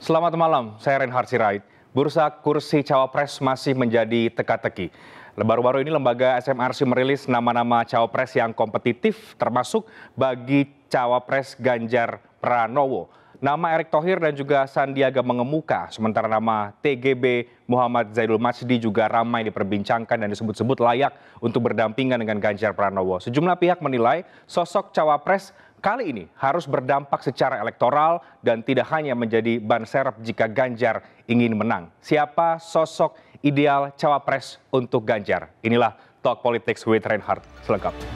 Selamat malam, saya Reinhard Sirait. Bursa kursi cawapres masih menjadi teka-teki. Baru-baru ini lembaga SMRC merilis nama-nama cawapres yang kompetitif termasuk bagi cawapres Ganjar Pranowo. Nama Erick Thohir dan juga Sandiaga mengemuka, sementara nama TGB Muhammad Zaidul Majdi juga ramai diperbincangkan dan disebut-sebut layak untuk berdampingan dengan Ganjar Pranowo. Sejumlah pihak menilai sosok cawapres kali ini harus berdampak secara elektoral dan tidak hanya menjadi ban serep jika Ganjar ingin menang. Siapa sosok ideal cawapres untuk Ganjar? Inilah Talk Politics with Reinhard selengkapnya.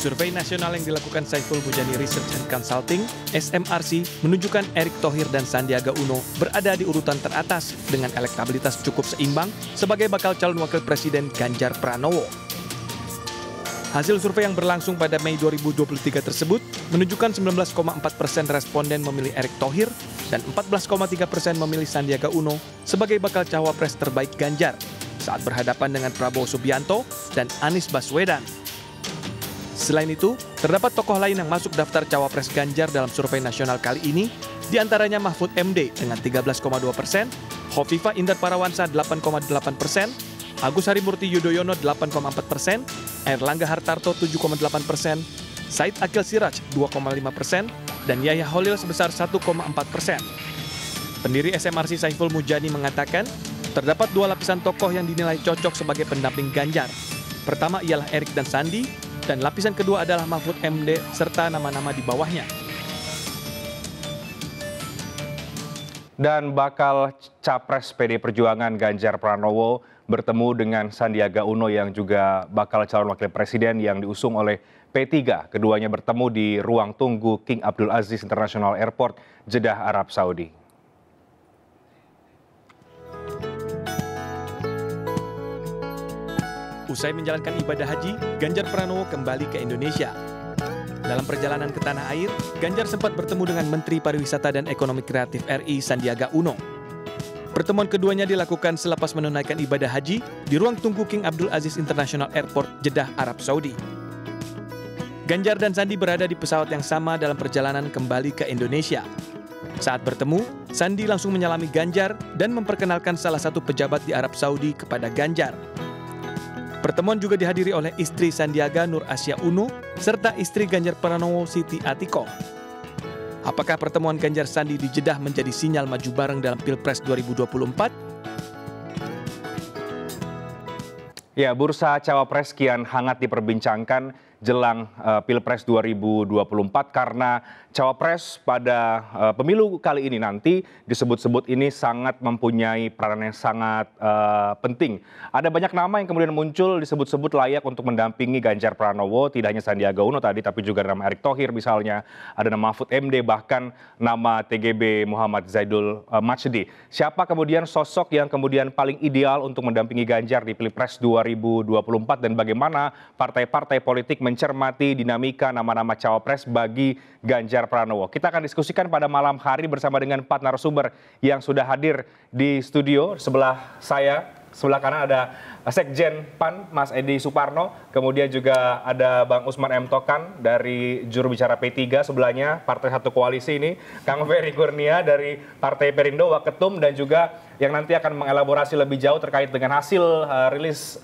Survei nasional yang dilakukan Saiful Mujani Research and Consulting, SMRC, menunjukkan Erick Thohir dan Sandiaga Uno berada di urutan teratas dengan elektabilitas cukup seimbang sebagai bakal calon wakil presiden Ganjar Pranowo. Hasil survei yang berlangsung pada Mei 2023 tersebut menunjukkan 19,4% responden memilih Erick Thohir dan 14,3% memilih Sandiaga Uno sebagai bakal cawapres terbaik Ganjar saat berhadapan dengan Prabowo Subianto dan Anies Baswedan. Selain itu, terdapat tokoh lain yang masuk daftar cawapres Ganjar dalam survei nasional kali ini, diantaranya Mahfud MD dengan 13,2%, Khofifah Indar Parawansa 8,8%, Agus Harimurti Yudhoyono 8,4%, Airlangga Hartarto 7,8%, Said Akil Siraj 2,5%, dan Yahya Holil sebesar 1,4%. Pendiri SMRC Saiful Mujani mengatakan, terdapat dua lapisan tokoh yang dinilai cocok sebagai pendamping Ganjar. Pertama ialah Erick dan Sandi, dan lapisan kedua adalah Mahfud MD serta nama-nama di bawahnya. Dan bakal capres PD Perjuangan Ganjar Pranowo bertemu dengan Sandiaga Uno yang juga bakal calon wakil presiden yang diusung oleh P3. Keduanya bertemu di ruang tunggu King Abdul Aziz International Airport, Jeddah, Arab Saudi. Usai menjalankan ibadah haji, Ganjar Pranowo kembali ke Indonesia. Dalam perjalanan ke tanah air, Ganjar sempat bertemu dengan Menteri Pariwisata dan Ekonomi Kreatif RI Sandiaga Uno. Pertemuan keduanya dilakukan selepas menunaikan ibadah haji di ruang tunggu King Abdul Aziz International Airport, Jeddah, Arab Saudi. Ganjar dan Sandi berada di pesawat yang sama dalam perjalanan kembali ke Indonesia. Saat bertemu, Sandi langsung menyalami Ganjar dan memperkenalkan salah satu pejabat di Arab Saudi kepada Ganjar. Pertemuan juga dihadiri oleh istri Sandiaga Nur Asia Uno serta istri Ganjar Pranowo Siti Atiko. Apakah pertemuan Ganjar Sandi di Jeddah menjadi sinyal maju bareng dalam Pilpres 2024? Ya, bursa cawapres kian hangat diperbincangkan jelang Pilpres 2024 karena cawapres pada pemilu kali ini nanti disebut-sebut ini sangat mempunyai peranan yang sangat penting. Ada banyak nama yang kemudian muncul disebut-sebut layak untuk mendampingi Ganjar Pranowo, tidak hanya Sandiaga Uno tadi tapi juga nama Erick Thohir misalnya, ada nama Mahfud MD, bahkan nama TGB Muhammad Zaidul Majdi. Siapa kemudian sosok yang kemudian paling ideal untuk mendampingi Ganjar di Pilpres 2024 dan bagaimana partai-partai politik mencermati dinamika nama-nama cawapres bagi Ganjar Pranowo. Kita akan diskusikan pada malam hari bersama dengan 4 narasumber yang sudah hadir di studio. Sebelah saya, sebelah kanan ada Sekjen PAN, Mas Edi Suparno. Kemudian juga ada Bang Usman M. Tokan dari juru bicara P3. Sebelahnya Partai Satu Koalisi ini, Kang Ferry Kurnia dari Partai Perindo, Waketum, dan juga yang nanti akan mengelaborasi lebih jauh terkait dengan hasil rilis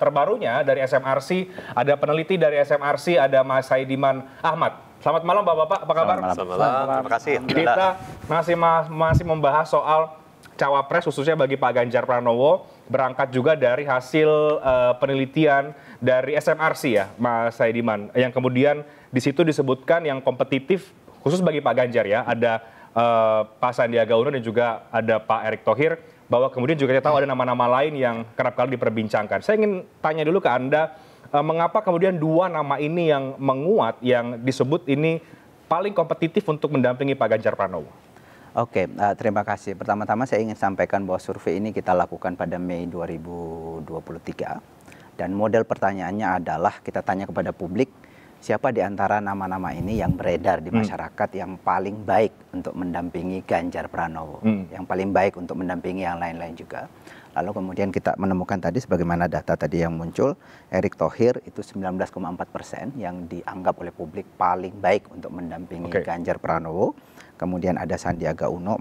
terbarunya dari SMRC. Ada peneliti dari SMRC, ada Mas Saidiman Ahmad. Selamat malam Bapak-Bapak, apa kabar? Selamat malam, terima kasih. Kita masih membahas soal cawapres khususnya bagi Pak Ganjar Pranowo, berangkat juga dari hasil penelitian dari SMRC ya, Mas Saidiman, yang kemudian di situ disebutkan yang kompetitif khusus bagi Pak Ganjar ya, ada Pak Sandiaga Uno dan juga ada Pak Erick Thohir, bahwa kemudian juga kita tahu ada nama-nama lain yang kerap kali diperbincangkan. Saya ingin tanya dulu ke Anda, mengapa kemudian dua nama ini yang menguat, yang disebut ini paling kompetitif untuk mendampingi Pak Ganjar Pranowo? Oke, terima kasih. Pertama-tama saya ingin sampaikan bahwa survei ini kita lakukan pada Mei 2023. Dan model pertanyaannya adalah kita tanya kepada publik, siapa di antara nama-nama ini yang beredar di masyarakat yang paling baik untuk mendampingi Ganjar Pranowo, yang paling baik untuk mendampingi yang lain-lain juga. Lalu kemudian kita menemukan tadi sebagaimana data tadi yang muncul, Erick Thohir itu 19,4% yang dianggap oleh publik paling baik untuk mendampingi Ganjar Pranowo. Kemudian ada Sandiaga Uno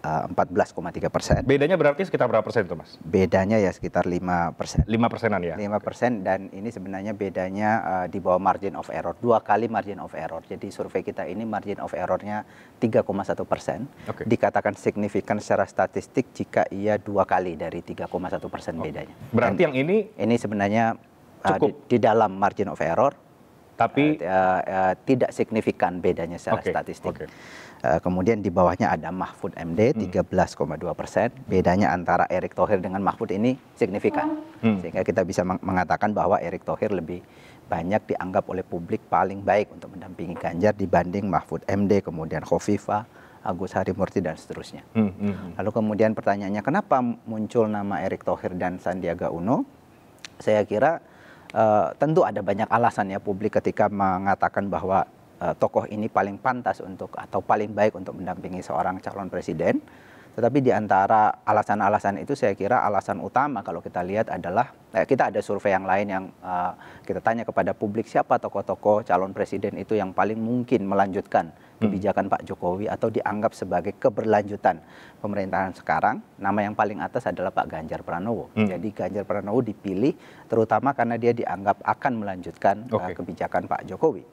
14,3%. Bedanya berarti sekitar berapa persen itu, Mas? Bedanya ya sekitar 5%. 5%-an ya? 5%, dan ini sebenarnya bedanya di bawah margin of error, 2 kali margin of error. Jadi survei kita ini margin of errornya 3,1%. Dikatakan signifikan secara statistik jika ia 2 kali dari 3,1% bedanya. Berarti dan yang ini? Ini sebenarnya cukup di dalam margin of error, tapi tidak signifikan bedanya secara statistik. Kemudian di bawahnya ada Mahfud MD 13,2%. Bedanya antara Erick Thohir dengan Mahfud ini signifikan. Sehingga kita bisa mengatakan bahwa Erick Thohir lebih banyak dianggap oleh publik paling baik untuk mendampingi Ganjar dibanding Mahfud MD, kemudian Khofifah, Agus Harimurti, dan seterusnya. Lalu kemudian pertanyaannya, kenapa muncul nama Erick Thohir dan Sandiaga Uno? Saya kira tentu ada banyak alasan ya publik ketika mengatakan bahwa tokoh ini paling pantas untuk atau paling baik untuk mendampingi seorang calon presiden. Tetapi di antara alasan-alasan itu saya kira alasan utama kalau kita lihat adalah kita ada survei yang lain yang kita tanya kepada publik siapa tokoh-tokoh calon presiden itu yang paling mungkin melanjutkan kebijakan Pak Jokowi atau dianggap sebagai keberlanjutan pemerintahan sekarang. Nama yang paling atas adalah Pak Ganjar Pranowo. Jadi Ganjar Pranowo dipilih terutama karena dia dianggap akan melanjutkan kebijakan Pak Jokowi.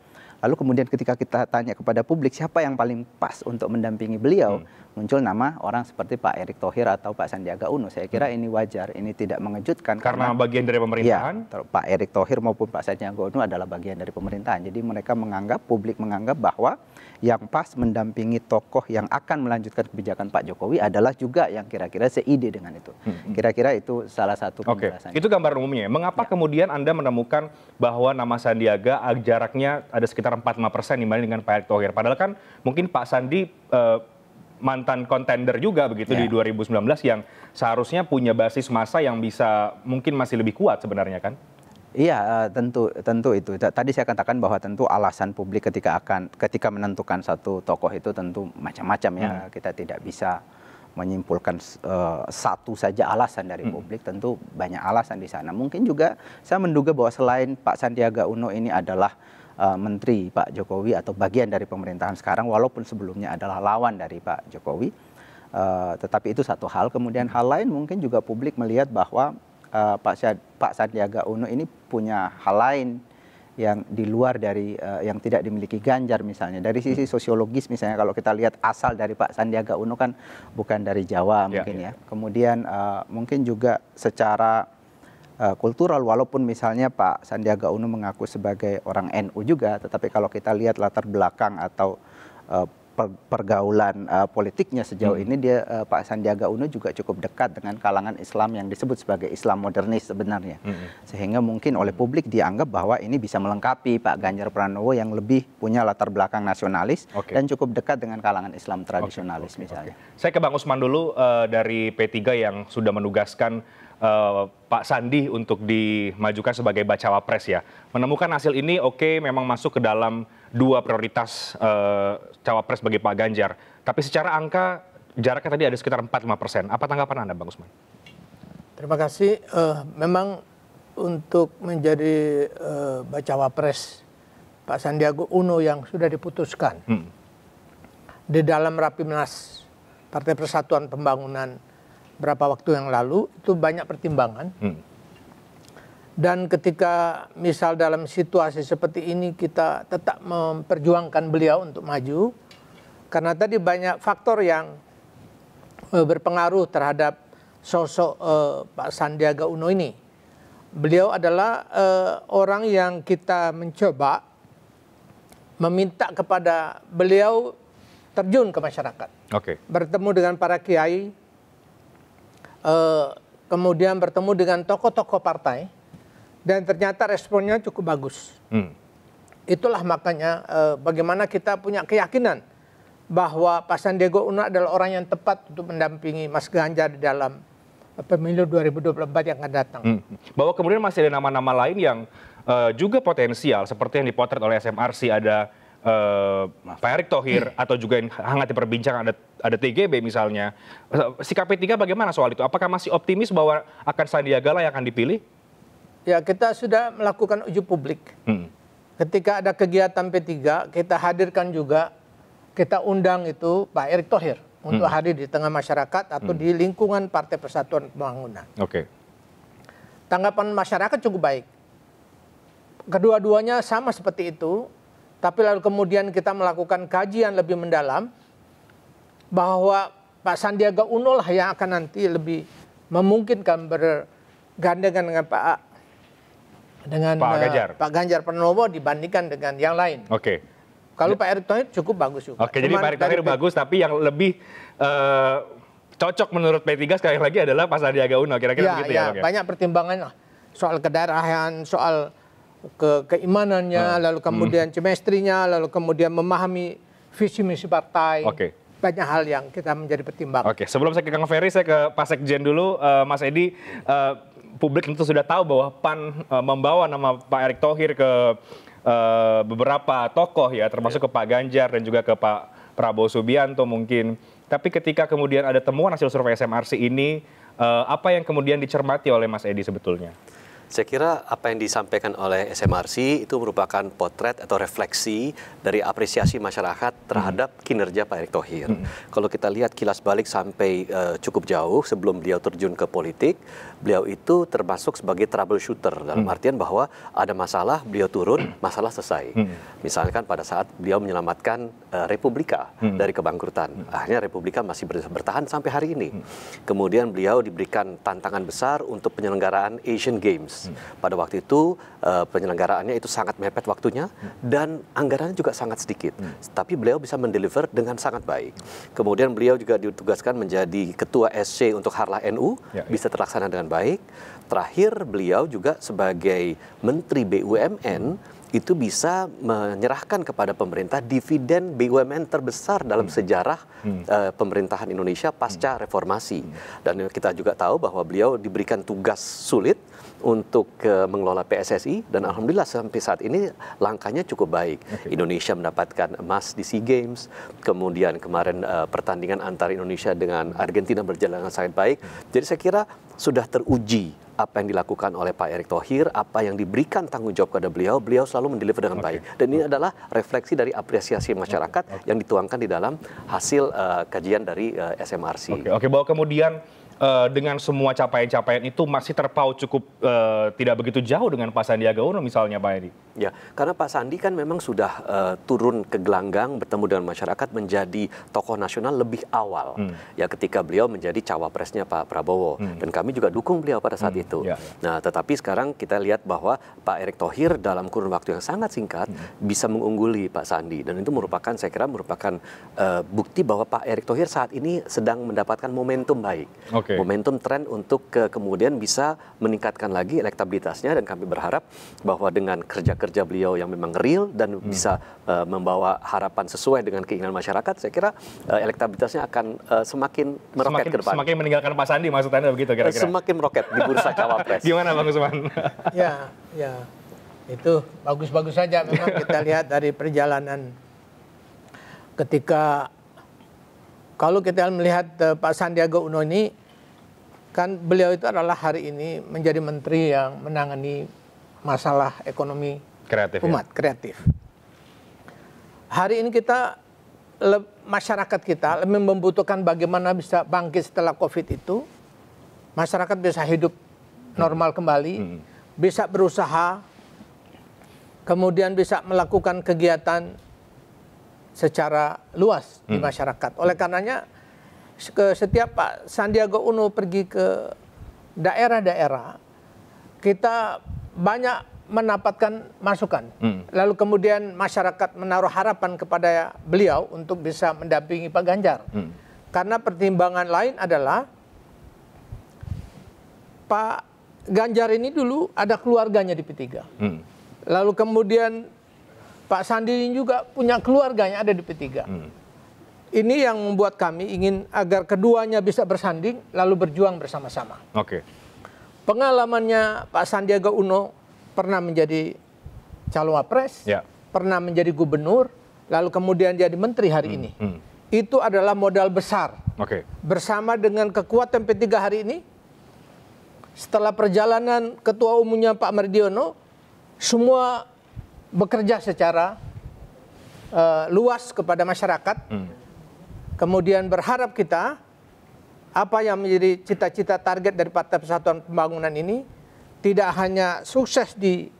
Lalu kemudian ketika kita tanya kepada publik siapa yang paling pas untuk mendampingi beliau, muncul nama orang seperti Pak Erick Thohir atau Pak Sandiaga Uno. Saya kira ini wajar, ini tidak mengejutkan. Karena bagian dari pemerintahan? Ya, Pak Erick Thohir maupun Pak Sandiaga Uno adalah bagian dari pemerintahan. Jadi mereka menganggap, publik menganggap bahwa yang pas mendampingi tokoh yang akan melanjutkan kebijakan Pak Jokowi adalah juga yang kira-kira seide dengan itu. Kira-kira itu salah satu penjelasannya. Itu gambar umumnya. Mengapa kemudian Anda menemukan bahwa nama Sandiaga jaraknya ada sekitar 45% dibanding dengan Pak Erick Thohir? Padahal kan mungkin Pak Sandi mantan kontender juga begitu di 2019 yang seharusnya punya basis massa yang bisa mungkin masih lebih kuat sebenarnya kan? Iya, tentu itu. Tadi saya katakan bahwa tentu alasan publik ketika menentukan satu tokoh itu tentu macam-macam ya. Kita tidak bisa menyimpulkan satu saja alasan dari publik, tentu banyak alasan di sana. Mungkin juga saya menduga bahwa selain Pak Sandiaga Uno ini adalah menteri Pak Jokowi atau bagian dari pemerintahan sekarang, walaupun sebelumnya adalah lawan dari Pak Jokowi, tetapi itu satu hal. Kemudian hal lain mungkin juga publik melihat bahwa Pak Sandiaga Uno ini punya hal lain yang di luar dari yang tidak dimiliki Ganjar misalnya. Dari sisi sosiologis misalnya kalau kita lihat asal dari Pak Sandiaga Uno kan bukan dari Jawa mungkin ya. Kemudian mungkin juga secara kultural walaupun misalnya Pak Sandiaga Uno mengaku sebagai orang NU juga, tetapi kalau kita lihat latar belakang atau pergaulan politiknya sejauh ini Pak Sandiaga Uno juga cukup dekat dengan kalangan Islam yang disebut sebagai Islam modernis sebenarnya. Sehingga mungkin oleh publik dianggap bahwa ini bisa melengkapi Pak Ganjar Pranowo yang lebih punya latar belakang nasionalis dan cukup dekat dengan kalangan Islam tradisionalis misalnya. Saya ke Bang Usman dulu dari P3 yang sudah menugaskan Pak Sandi untuk dimajukan sebagai bacawa pres ya. Menemukan hasil ini memang masuk ke dalam 2 prioritas cawapres bagi Pak Ganjar. Tapi secara angka jaraknya tadi ada sekitar 45%. Apa tanggapan Anda, Bang Usman? Terima kasih. Memang untuk menjadi bacawa pres Pak Sandiaga Uno yang sudah diputuskan di dalam Rapimnas Partai Persatuan Pembangunan berapa waktu yang lalu itu banyak pertimbangan. Dan ketika misal dalam situasi seperti ini kita tetap memperjuangkan beliau untuk maju, karena tadi banyak faktor yang berpengaruh terhadap sosok Pak Sandiaga Uno ini. Beliau adalah orang yang kita mencoba meminta kepada beliau terjun ke masyarakat. Bertemu dengan para kiai, kemudian bertemu dengan tokoh-tokoh partai. Dan ternyata responnya cukup bagus. Itulah makanya bagaimana kita punya keyakinan bahwa Pak Sandiaga Uno adalah orang yang tepat untuk mendampingi Mas Ganjar di dalam pemilu 2024 yang akan datang. Bahwa kemudian masih ada nama-nama lain yang juga potensial seperti yang dipotret oleh SMRC, ada Pak Erick Thohir atau juga yang hangat diperbincangkan ada ada TGB misalnya. Sikap P3 bagaimana soal itu? Apakah masih optimis bahwa akan Sandiaga lah yang akan dipilih? Ya, kita sudah melakukan uji publik. Ketika ada kegiatan P3, kita hadirkan juga, kita undang itu Pak Erick Thohir untuk hadir di tengah masyarakat atau di lingkungan Partai Persatuan Pembangunan. Oke. Tanggapan masyarakat cukup baik. Kedua-duanya sama seperti itu, tapi lalu kemudian kita melakukan kajian lebih mendalam bahwa Pak Sandiaga Uno lah yang akan nanti lebih memungkinkan bergandengan dengan Pak Ganjar Pranowo dibandingkan dengan yang lain. Oke. Kalau Pak Erick Thohir cukup bagus juga. Oke, jadi Pak Erick Thohir bagus, tapi yang lebih cocok menurut P3 sekali lagi adalah Pak Sandiaga Uno, kira-kira begitu ya? Banyak pertimbangan lah. Soal kedaerahan, soal keimanannya, lalu kemudian chemistry-nya, lalu kemudian memahami visi misi partai. Oke. Banyak hal yang kita menjadi pertimbangan. Oke, sebelum saya ke Kang Ferry, saya ke Pak Sekjen dulu. Mas Edi, publik tentu sudah tahu bahwa PAN membawa nama Pak Erick Thohir ke beberapa tokoh ya, termasuk ke Pak Ganjar dan juga ke Pak Prabowo Subianto mungkin. Tapi ketika kemudian ada temuan hasil survei SMRC ini, apa yang kemudian dicermati oleh Mas Edi sebetulnya? Saya kira apa yang disampaikan oleh SMRC itu merupakan potret atau refleksi dari apresiasi masyarakat terhadap kinerja Pak Erick Thohir. Kalau kita lihat kilas balik sampai cukup jauh sebelum beliau terjun ke politik, beliau itu termasuk sebagai troubleshooter dalam artian bahwa ada masalah, beliau turun, masalah selesai. Misalkan pada saat beliau menyelamatkan Republika dari kebangkrutan, akhirnya Republika masih bertahan sampai hari ini. Kemudian beliau diberikan tantangan besar untuk penyelenggaraan Asian Games. Pada waktu itu penyelenggaraannya itu sangat mepet waktunya dan anggarannya juga sangat sedikit. Tapi beliau bisa mendeliver dengan sangat baik. Kemudian beliau juga ditugaskan menjadi ketua SC untuk Harlah NU, bisa terlaksana dengan baik. Terakhir beliau juga sebagai Menteri BUMN itu bisa menyerahkan kepada pemerintah dividen BUMN terbesar dalam sejarah pemerintahan Indonesia pasca reformasi. Dan kita juga tahu bahwa beliau diberikan tugas sulit untuk mengelola PSSI dan alhamdulillah sampai saat ini langkahnya cukup baik. Indonesia mendapatkan emas di SEA Games, kemudian kemarin pertandingan antara Indonesia dengan Argentina berjalan dengan sangat baik. Jadi saya kira sudah teruji apa yang dilakukan oleh Pak Erick Thohir, apa yang diberikan tanggung jawab kepada beliau, beliau selalu mendeliver dengan baik. Dan ini adalah refleksi dari apresiasi masyarakat yang dituangkan di dalam hasil kajian dari SMRC. Oke, bahwa kemudian dengan semua capaian-capaian itu masih terpaut cukup tidak begitu jauh dengan Pak Sandiaga Uno misalnya, Pak Edi? Ya, karena Pak Sandi kan memang sudah turun ke gelanggang bertemu dengan masyarakat menjadi tokoh nasional lebih awal. Ya, ketika beliau menjadi cawapresnya Pak Prabowo. Dan kami juga dukung beliau pada saat itu. Nah, tetapi sekarang kita lihat bahwa Pak Erick Thohir dalam kurun waktu yang sangat singkat bisa mengungguli Pak Sandi. Dan itu merupakan, saya kira merupakan bukti bahwa Pak Erick Thohir saat ini sedang mendapatkan momentum baik. Momentum tren untuk kemudian bisa meningkatkan lagi elektabilitasnya dan kami berharap bahwa dengan kerja-kerja beliau yang memang real dan bisa membawa harapan sesuai dengan keinginan masyarakat, saya kira elektabilitasnya akan semakin meroket ke depan. Semakin meninggalkan Pak Sandi maksud Anda begitu kira-kira? Semakin meroket di bursa cawapres. Gimana Bang Usman? Ya, itu bagus-bagus saja memang kita lihat dari perjalanan ketika kalau kita melihat Pak Sandiaga Uno ini, kan beliau itu adalah hari ini menjadi menteri yang menangani masalah ekonomi kreatif, umat kreatif. Hari ini masyarakat kita lebih membutuhkan bagaimana bisa bangkit setelah COVID itu, masyarakat bisa hidup normal kembali, bisa berusaha, kemudian bisa melakukan kegiatan secara luas di masyarakat. Oleh karenanya setiap Pak Sandiaga Uno pergi ke daerah-daerah, kita banyak mendapatkan masukan. Lalu kemudian masyarakat menaruh harapan kepada beliau untuk bisa mendampingi Pak Ganjar. Karena pertimbangan lain adalah Pak Ganjar ini dulu ada keluarganya di P3. Lalu kemudian Pak Sandi ini juga punya keluarganya ada di P3. Ini yang membuat kami ingin agar keduanya bisa bersanding lalu berjuang bersama-sama. Pengalamannya Pak Sandiaga Uno pernah menjadi calon wapres, pernah menjadi gubernur, lalu kemudian jadi menteri hari ini. itu adalah modal besar. Oke. Bersama dengan kekuatan P3 hari ini, setelah perjalanan Ketua Umumnya Pak Mardiono, semua bekerja secara luas kepada masyarakat. Kemudian berharap kita, apa yang menjadi cita-cita target dari Partai Persatuan Pembangunan ini, tidak hanya sukses di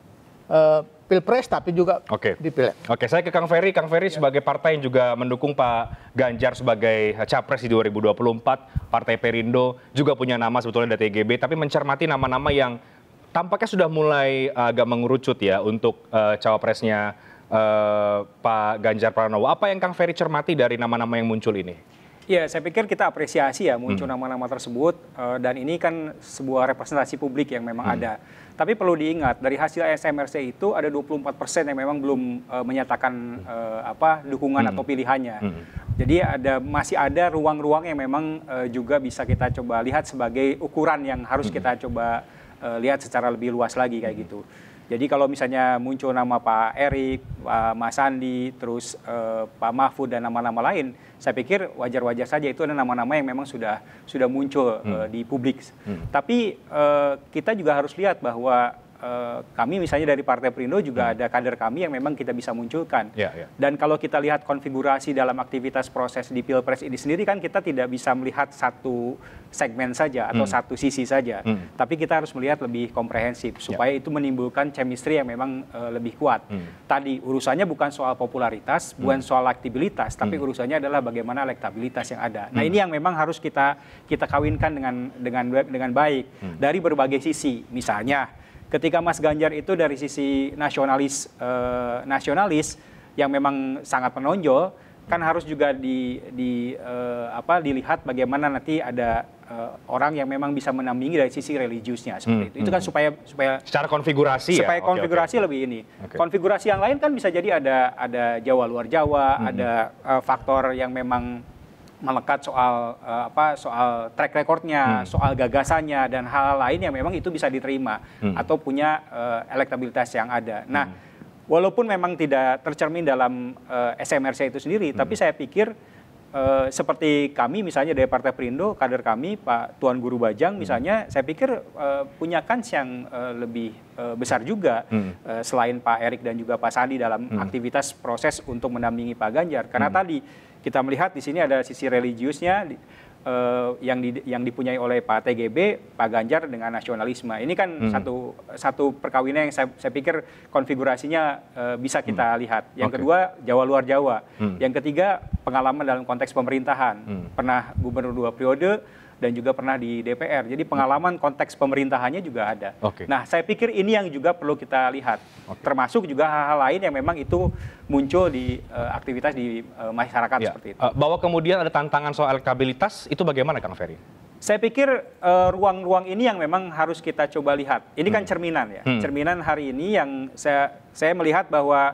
Pilpres, tapi juga di Pileg. Oke, saya ke Kang Ferry. Kang Ferry sebagai partai yang juga mendukung Pak Ganjar sebagai capres di 2024, Partai Perindo juga punya nama sebetulnya dari TGB, tapi mencermati nama-nama yang tampaknya sudah mulai agak mengerucut ya untuk cawapresnya Pak Ganjar Pranowo. Apa yang Kang Ferry cermati dari nama-nama yang muncul ini? Ya, saya pikir kita apresiasi ya muncul nama-nama tersebut, dan ini kan sebuah representasi publik yang memang ada. Tapi perlu diingat, dari hasil SMRC itu ada 24% yang memang belum menyatakan dukungan atau pilihannya. Jadi masih ada ruang-ruang yang memang juga bisa kita coba lihat sebagai ukuran yang harus kita coba lihat secara lebih luas lagi kayak gitu. Jadi kalau misalnya muncul nama Pak Erik, Pak Mas Sandi, terus Pak Mahfud dan nama-nama lain, saya pikir wajar-wajar saja itu ada nama-nama yang memang sudah muncul di publik. Tapi kita juga harus lihat bahwa kami misalnya dari Partai Perindo juga ada kader kami yang memang kita bisa munculkan. Dan kalau kita lihat konfigurasi dalam aktivitas proses di Pilpres ini sendiri kan kita tidak bisa melihat satu segmen saja atau satu sisi saja. Tapi kita harus melihat lebih komprehensif supaya itu menimbulkan chemistry yang memang lebih kuat. Tadi urusannya bukan soal popularitas, bukan soal aktivitas, tapi urusannya adalah bagaimana elektabilitas yang ada. Nah, ini yang memang harus kita kawinkan dengan baik dari berbagai sisi. Misalnya ketika Mas Ganjar itu dari sisi nasionalis yang memang sangat menonjol, kan harus juga dilihat bagaimana nanti ada orang yang memang bisa menampingi dari sisi religiusnya seperti itu. Itu kan supaya secara konfigurasi supaya konfigurasi lebih ini. Konfigurasi yang lain kan bisa jadi ada Jawa luar Jawa, ada faktor yang memang melekat soal track recordnya, soal gagasannya dan hal lain yang memang itu bisa diterima atau punya elektabilitas yang ada. Nah, walaupun memang tidak tercermin dalam SMRC itu sendiri, tapi saya pikir seperti kami misalnya dari Partai Perindo, kader kami Pak Tuan Guru Bajang misalnya, saya pikir punya kans yang lebih besar juga selain Pak Erik dan juga Pak Sandi dalam aktivitas proses untuk mendampingi Pak Ganjar. Karena tadi kita melihat di sini ada sisi religiusnya yang dipunyai oleh Pak TGB, Pak Ganjar dengan nasionalisme. Ini kan satu perkawinan yang saya pikir konfigurasinya bisa kita lihat. Yang kedua, Jawa luar Jawa. Yang ketiga, pengalaman dalam konteks pemerintahan. Pernah gubernur 2 periode dan juga pernah di DPR. Jadi pengalaman konteks pemerintahannya juga ada. Nah, saya pikir ini yang juga perlu kita lihat. Termasuk juga hal-hal lain yang memang itu muncul di aktivitas di masyarakat seperti itu. Bahwa kemudian ada tantangan soal elektabilitas, itu bagaimana Kang Ferry? Saya pikir ruang-ruang ini yang memang harus kita coba lihat. Ini kan cerminan ya. Cerminan hari ini yang saya melihat bahwa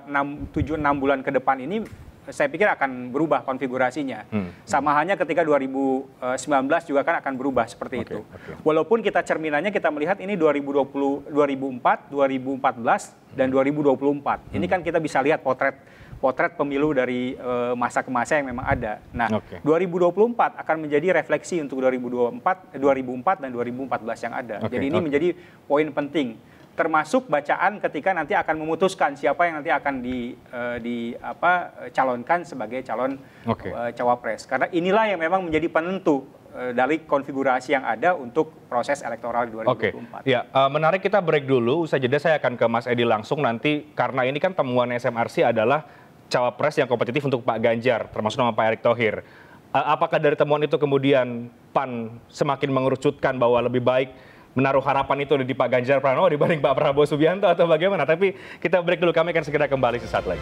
7-6 bulan ke depan ini saya pikir akan berubah konfigurasinya. Sama halnya ketika 2019 juga kan akan berubah seperti itu. Walaupun kita cerminannya kita melihat ini 2020, 2004, 2014 dan 2024. Ini kan kita bisa lihat potret pemilu dari masa ke masa yang memang ada. Nah, 2024 akan menjadi refleksi untuk 2004 dan 2014 yang ada. Jadi ini menjadi poin penting. Termasuk bacaan ketika nanti akan memutuskan siapa yang nanti akan calonkan sebagai calon cawapres. Karena inilah yang memang menjadi penentu dari konfigurasi yang ada untuk proses elektoral 2024. Ya, menarik, kita break dulu. Usai jeda saya akan ke Mas Edi langsung nanti, karena ini kan temuan SMRC adalah cawapres yang kompetitif untuk Pak Ganjar, termasuk nama Pak Erick Thohir. Apakah dari temuan itu kemudian PAN semakin mengerucutkan bahwa lebih baik menaruh harapan itu di Pak Ganjar Pranowo dibanding Pak Prabowo Subianto atau bagaimana? Tapi kita break dulu, kami akan segera kembali sesaat lagi.